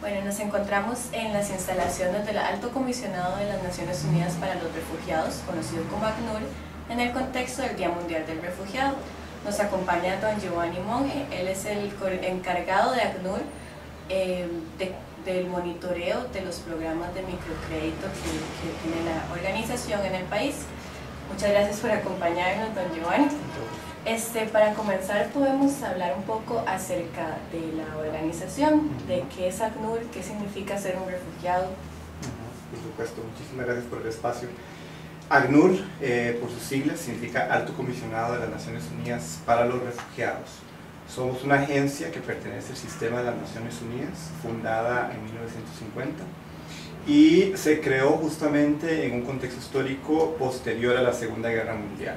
Bueno, nos encontramos en las instalaciones del Alto Comisionado de las Naciones Unidas para los Refugiados, conocido como ACNUR, en el contexto del Día Mundial del Refugiado. Nos acompaña don Giovanni Monge, él es el encargado de ACNUR del monitoreo de los programas de microcrédito que tiene la organización en el país. Muchas gracias por acompañarnos, don Giovanni. Para comenzar, podemos hablar un poco acerca de la organización, de qué es ACNUR, qué significa ser un refugiado. Por supuesto, muchísimas gracias por el espacio. ACNUR, por sus siglas, significa Alto Comisionado de las Naciones Unidas para los Refugiados. Somos una agencia que pertenece al sistema de las Naciones Unidas, fundada en 1950, y se creó justamente en un contexto histórico posterior a la Segunda Guerra Mundial.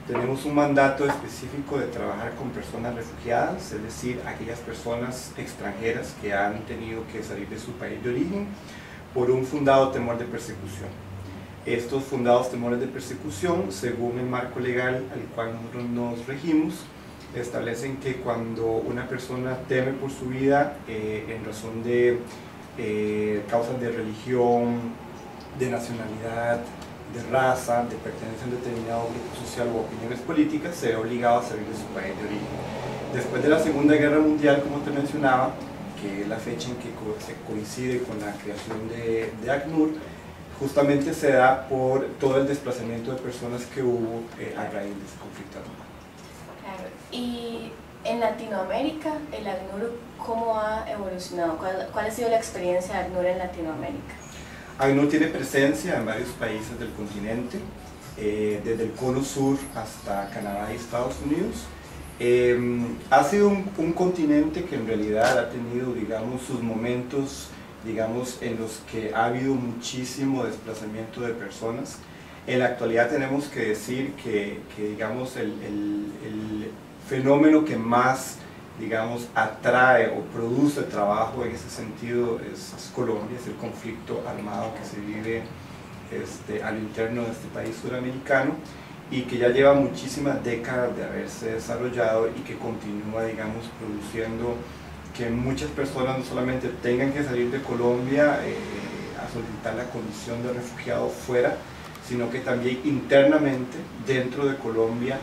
Tenemos un mandato específico de trabajar con personas refugiadas, es decir, aquellas personas extranjeras que han tenido que salir de su país de origen por un fundado temor de persecución. Estos fundados temores de persecución, según el marco legal al cual nosotros nos regimos, establecen que cuando una persona teme por su vida en razón de causas de religión, de nacionalidad, de raza, de pertenencia a un determinado grupo social o opiniones políticas, se ve obligado a salir de su país de origen. Después de la Segunda Guerra Mundial, como te mencionaba, que es la fecha en que se coincide con la creación de ACNUR, justamente se da por todo el desplazamiento de personas que hubo a raíz de ese conflicto armado. Claro. Y en Latinoamérica, el ACNUR, ¿cómo ha evolucionado? ¿Cuál ha sido la experiencia de ACNUR en Latinoamérica? ACNUR tiene presencia en varios países del continente, desde el Cono Sur hasta Canadá y Estados Unidos. Ha sido un continente que en realidad ha tenido, digamos, sus momentos, digamos, en los que ha habido muchísimo desplazamiento de personas. En la actualidad tenemos que decir que digamos, el fenómeno que más, digamos, atrae o produce trabajo en ese sentido es Colombia, es el conflicto armado que se vive al interno de este país suramericano y que ya lleva muchísimas décadas de haberse desarrollado y que continúa, digamos, produciendo que muchas personas no solamente tengan que salir de Colombia a solicitar la condición de refugiado fuera, sino que también internamente, dentro de Colombia,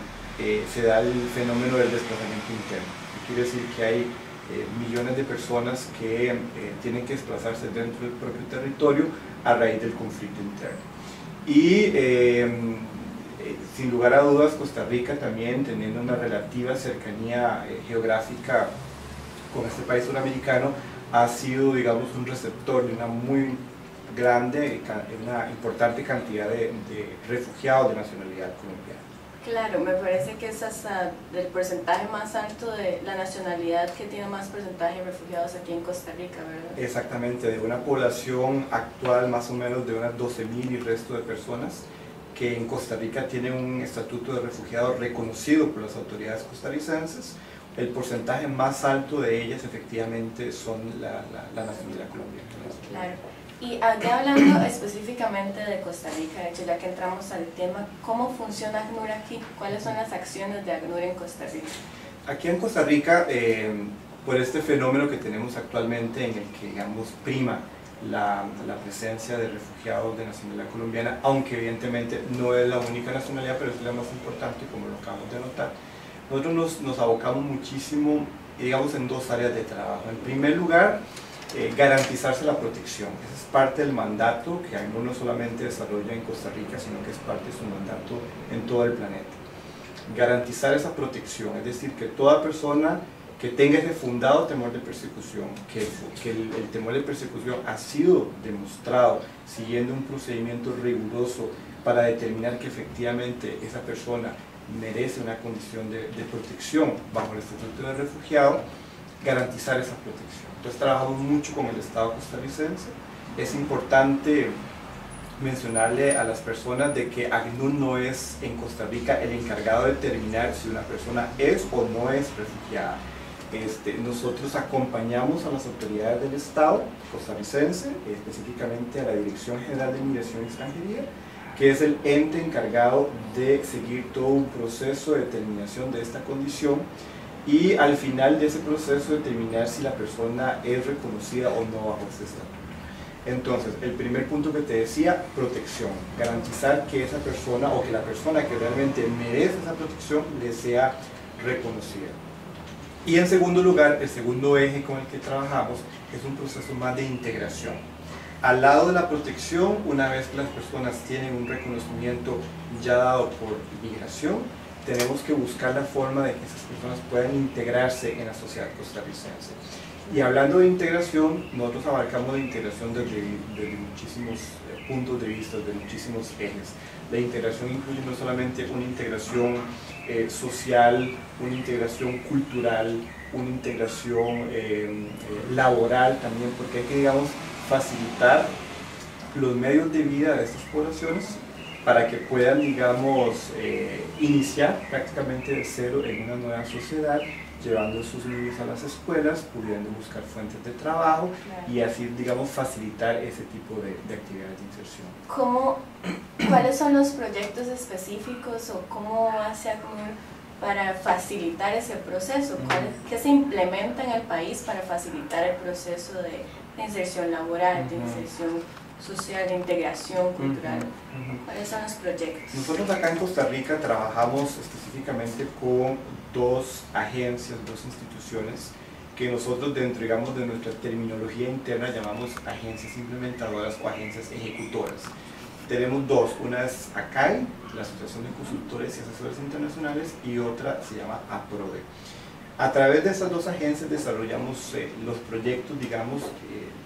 se da el fenómeno del desplazamiento interno. Quiere decir que hay millones de personas que tienen que desplazarse dentro del propio territorio a raíz del conflicto interno. Y sin lugar a dudas, Costa Rica también, teniendo una relativa cercanía geográfica con este país suramericano, ha sido, digamos, un receptor de una muy grande, una importante cantidad de refugiados de nacionalidad colombiana. Claro, me parece que es hasta el porcentaje más alto de la nacionalidad que tiene más porcentaje de refugiados aquí en Costa Rica, ¿verdad? Exactamente, de una población actual más o menos de unas 12.000 y resto de personas que en Costa Rica tienen un estatuto de refugiado reconocido por las autoridades costarricenses. El porcentaje más alto de ellas efectivamente son la nacionalidad colombiana. Claro. Y ya hablando específicamente de Costa Rica, de hecho ya que entramos al tema, ¿cómo funciona ACNUR aquí? ¿Cuáles son las acciones de ACNUR en Costa Rica? Aquí en Costa Rica, por este fenómeno que tenemos actualmente en el que, digamos, prima la presencia de refugiados de nacionalidad colombiana, aunque evidentemente no es la única nacionalidad, pero es la más importante, como lo acabamos de notar, nosotros nos abocamos muchísimo, digamos, en dos áreas de trabajo. En primer lugar, garantizarse la protección. Ese es parte del mandato que ACNUR no solamente desarrolla en Costa Rica, sino que es parte de su mandato en todo el planeta. Garantizar esa protección, es decir, que toda persona que tenga ese fundado temor de persecución, que el temor de persecución ha sido demostrado siguiendo un procedimiento riguroso para determinar que efectivamente esa persona merece una condición de protección bajo el estatuto de refugiado, garantizar esa protección. Entonces trabajamos mucho con el Estado costarricense. Es importante mencionarle a las personas de que ACNUR no es en Costa Rica el encargado de determinar si una persona es o no es refugiada. Nosotros acompañamos a las autoridades del Estado costarricense, específicamente a la Dirección General de Migración y Extranjería, que es el ente encargado de seguir todo un proceso de determinación de esta condición y al final de ese proceso determinar si la persona es reconocida o no bajo ese estatuto. Entonces, el primer punto que te decía, protección, garantizar que esa persona o que la persona que realmente merece esa protección le sea reconocida. Y en segundo lugar, el segundo eje con el que trabajamos es un proceso más de integración. Al lado de la protección, una vez que las personas tienen un reconocimiento ya dado por migración, tenemos que buscar la forma de que esas personas puedan integrarse en la sociedad costarricense. Y hablando de integración, nosotros abarcamos la integración desde muchísimos puntos de vista, de muchísimos ejes. La integración incluye no solamente una integración social, una integración cultural, una integración laboral también, porque hay que, digamos, facilitar los medios de vida de estas poblaciones para que puedan, digamos, iniciar prácticamente de cero en una nueva sociedad, llevando a sus niños a las escuelas, pudiendo buscar fuentes de trabajo y así, digamos, facilitar ese tipo de actividades de inserción. ¿Cuáles son los proyectos específicos o cómo hace ACNUR para facilitar ese proceso? ¿Qué se implementa en el país para facilitar el proceso de inserción laboral, de inserción social, de integración cultural? ¿Cuáles son los proyectos? Nosotros acá en Costa Rica trabajamos específicamente con dos agencias, dos instituciones que nosotros dentro, digamos, de nuestra terminología interna llamamos agencias implementadoras o agencias ejecutoras. Tenemos dos, una es ACAI, la Asociación de Consultores y Asesores Internacionales, y otra se llama APRODE. A través de estas dos agencias desarrollamos los proyectos, digamos,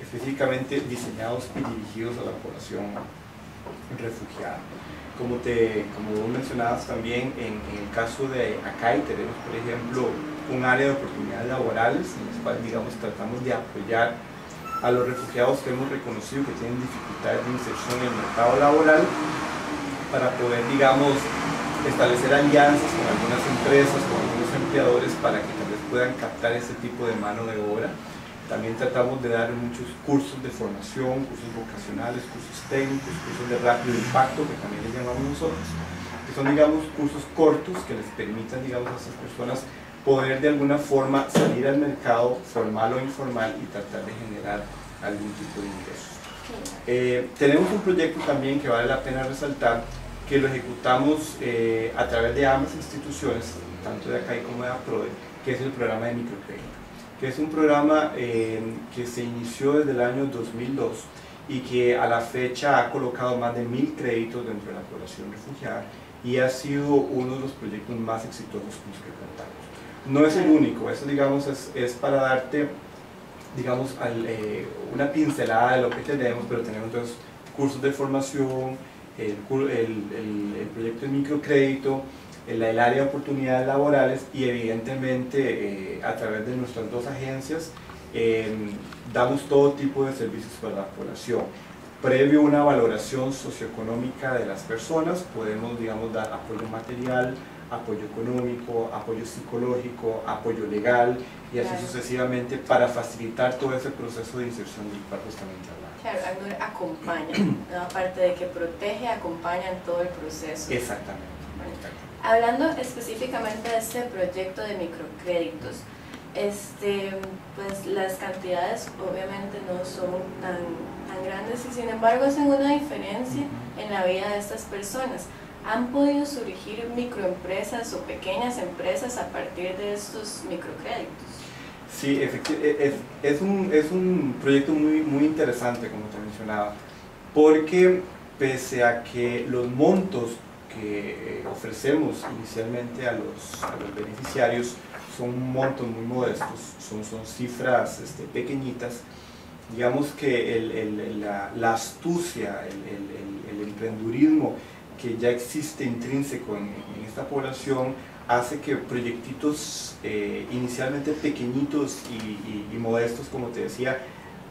específicamente diseñados y dirigidos a la población refugiada. Como vos mencionabas también, en el caso de ACAI tenemos, por ejemplo, un área de oportunidades laborales en las cuales, digamos, tratamos de apoyar a los refugiados que hemos reconocido que tienen dificultades de inserción en el mercado laboral para poder, digamos, establecer alianzas con algunas empresas, con algunos empleadores para que tal vez puedan captar ese tipo de mano de obra. También tratamos de dar muchos cursos de formación, cursos vocacionales, cursos técnicos, cursos de rápido impacto, que también les llamamos nosotros, que son, digamos, cursos cortos que les permitan, digamos, a esas personas poder de alguna forma salir al mercado formal o informal y tratar de generar algún tipo de ingresos. Tenemos un proyecto también que vale la pena resaltar, que lo ejecutamos a través de ambas instituciones, tanto de ACAI como de APRODE, que es el programa de microcrédito, que es un programa que se inició desde el año 2002 y que a la fecha ha colocado más de 1000 créditos dentro de la población refugiada y ha sido uno de los proyectos más exitosos con los que contamos. No es el único, eso, digamos, es para darte, digamos, una pincelada de lo que tenemos, pero tenemos entonces cursos de formación, el proyecto de microcrédito, el área de oportunidades laborales y evidentemente a través de nuestras dos agencias damos todo tipo de servicios para la población. Previo a una valoración socioeconómica de las personas podemos, digamos, dar apoyo material, apoyo económico, apoyo psicológico, apoyo legal y así sucesivamente para facilitar todo ese proceso de inserción del cual justamente hablamos. Claro, ACNUR acompaña, ¿no? Aparte de que protege, acompaña en todo el proceso. Exactamente. Hablando específicamente de este proyecto de microcréditos, pues las cantidades obviamente no son tan grandes y sin embargo hacen una diferencia en la vida de estas personas. ¿Han podido surgir microempresas o pequeñas empresas a partir de estos microcréditos? Sí, efectivamente, es un proyecto muy interesante, como te mencionaba, porque pese a que los montos que ofrecemos inicialmente a los beneficiarios son montos muy modestos, son cifras pequeñitas, digamos que la astucia, el emprendurismo que ya existe intrínseco en esta población hace que proyectitos inicialmente pequeñitos y modestos, como te decía,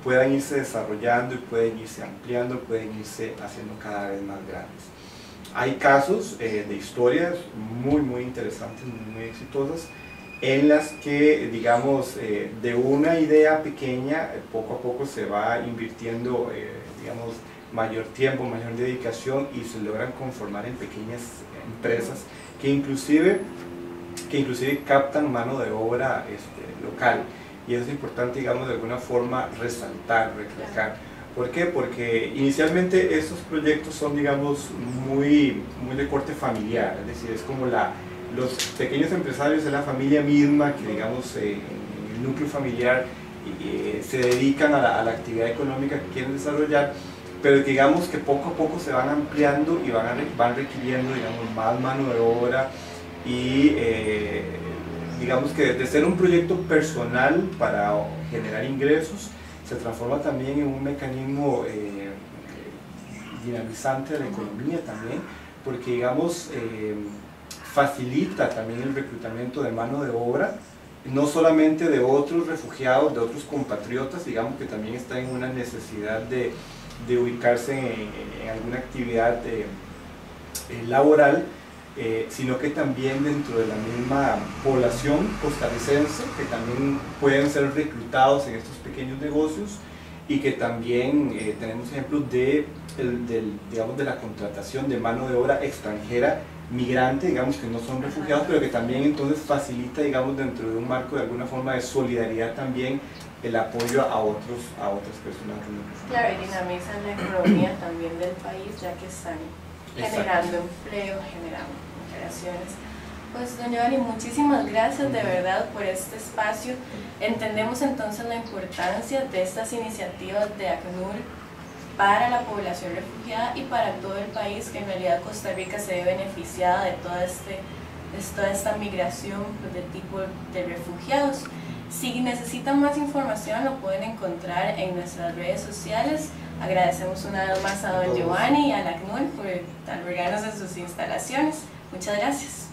puedan irse desarrollando y pueden irse ampliando, pueden irse haciendo cada vez más grandes. Hay casos de historias muy interesantes, muy exitosas, en las que, digamos, de una idea pequeña, poco a poco se va invirtiendo, digamos, mayor tiempo, mayor dedicación y se logran conformar en pequeñas empresas que inclusive que inclusive captan mano de obra local. Y eso es importante, digamos, de alguna forma resaltar, recalcar. ¿Por qué? Porque inicialmente estos proyectos son, digamos, muy de corte familiar, es decir, es como los pequeños empresarios de la familia misma que, digamos, en el núcleo familiar se dedican a la actividad económica que quieren desarrollar, pero digamos que poco a poco se van ampliando y van requiriendo, digamos, más mano de obra y digamos que de ser un proyecto personal para generar ingresos, se transforma también en un mecanismo dinamizante de la economía también, porque digamos facilita también el reclutamiento de mano de obra, no solamente de otros refugiados, de otros compatriotas, digamos que también están en una necesidad de ubicarse en alguna actividad laboral, sino que también dentro de la misma población costarricense, que también pueden ser reclutados en estos pequeños negocios, y que también tenemos ejemplos digamos, de la contratación de mano de obra extranjera migrante, digamos, que no son refugiados, pero que también entonces facilita, digamos, dentro de un marco de alguna forma de solidaridad también el apoyo a otras personas. Claro, y dinamizan la economía también del país, ya que están generando empleo, generando operaciones. Pues doña Giovanni, muchísimas gracias de verdad por este espacio. Entendemos entonces la importancia de estas iniciativas de ACNUR para la población refugiada y para todo el país, que en realidad Costa Rica se ve beneficiada de toda esta migración de tipo de refugiados. Si necesitan más información lo pueden encontrar en nuestras redes sociales. Agradecemos una vez más a don Giovanni y a la ACNUR por albergarnos en sus instalaciones. Muchas gracias.